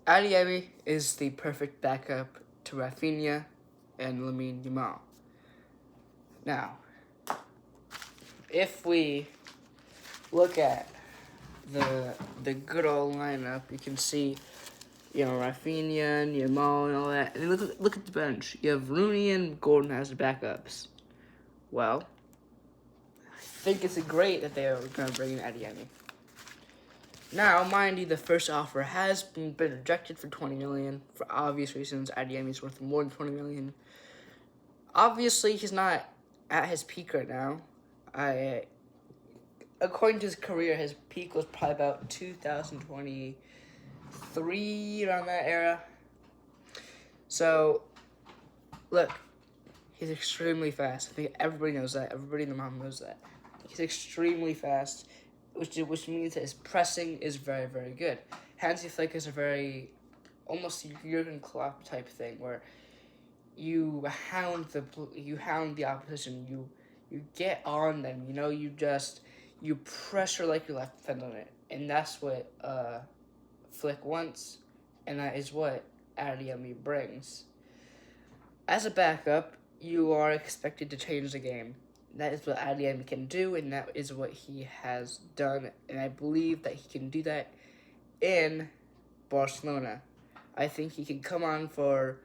Adeyemi is the perfect backup to Rafinha and Lamine Yamal. Now, if we look at the good old lineup, you can see, Rafinha and Yamal and all that. And look at the bench. You have Rooney and Gordon as the backups. Well, I think it's great that they are going to bring in Adeyemi. Now, mind you, the first offer has been rejected for $20 million for obvious reasons. Adeyemi is worth more than $20 million. Obviously, he's not at his peak right now. According to his career, his peak was probably about 2023, around that era. So, look, he's extremely fast. I think everybody knows that. Everybody in the mom knows that. He's extremely fast, which means that his pressing is very, very good. Hansi Flick is a very, almost Jurgen Klopp type thing, where you hound the opposition. You get on them. You pressure like your left foot on it, and that's what Flick wants, and that is what Adeyemi brings. As a backup, you are expected to change the game. That is what Adeyemi can do, and that is what he has done, and I believe that he can do that in Barcelona. I think he can come on for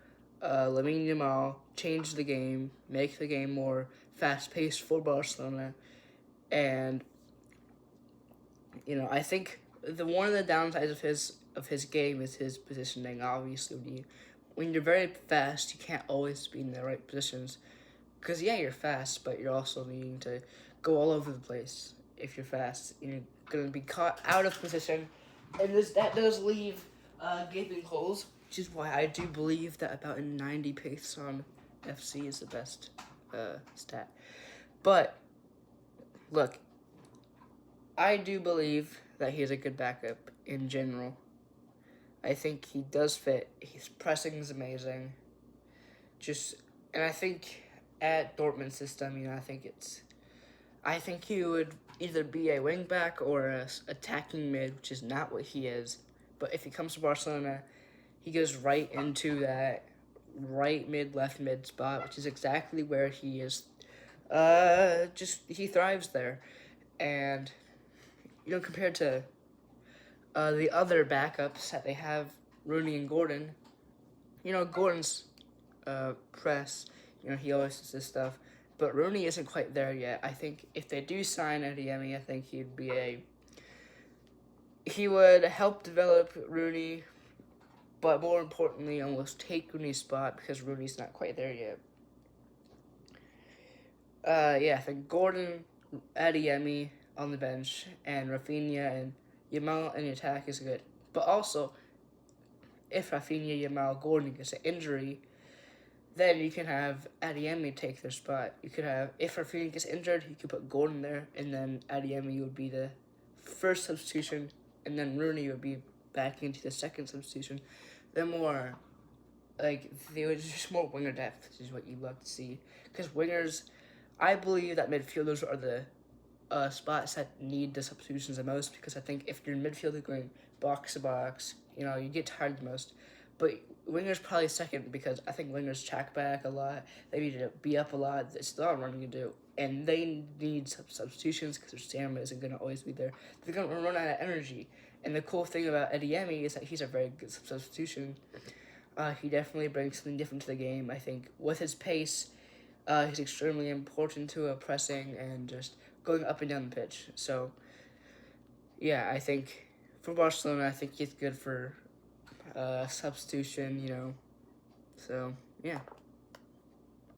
Lamine Yamal, change the game, make the game more fast-paced for Barcelona, and I think one of the downsides of his game is his positioning. Obviously, when you're very fast, you can't always be in the right positions. Because, yeah, you're fast, but you're also needing to go all over the place if you're fast. You're going to be caught out of position, and that does leave gaping holes, which is why I do believe that about a 90 pace on FC is the best stat. But, look, I do believe that he's a good backup in general. I think he does fit. His pressing is amazing. And I think at Dortmund's system, I think he would either be a wing back or a attacking mid, which is not what he is. But if he comes to Barcelona, he goes right into that right mid, left mid spot, which is exactly where he is. He thrives there. And, compared to the other backups that they have, Rooney and Gordon, Gordon's press, he always does this stuff. But Rooney isn't quite there yet. I think if they do sign Adeyemi, I think he would help develop Rooney, but more importantly, almost take Rooney's spot because Rooney's not quite there yet. I think Gordon, Adeyemi on the bench, and Rafinha and Yamal in the attack is good. But also, if Rafinha, Yamal, Gordon gets an injury, then you can have Adeyemi take their spot. If Rafinha gets injured, you could put Gordon there, and then Adeyemi would be the first substitution, and then Rooney would be back into the second substitution. There was just more winger depth, which is what you love to see. Because wingers, I believe that midfielders are the spots that need the substitutions the most, because I think if you're in midfield going box to box, you get tired the most. But wingers probably second, because I think wingers track back a lot. They need to be up a lot. It's a lot of running to do. And they need substitutions because their stamina isn't going to always be there. They're going to run out of energy. And the cool thing about Adeyemi is that he's a very good substitution. He definitely brings something different to the game. I think with his pace, he's extremely important to pressing and just going up and down the pitch. So, yeah, I think for Barcelona, I think he's good for substitution, So, yeah.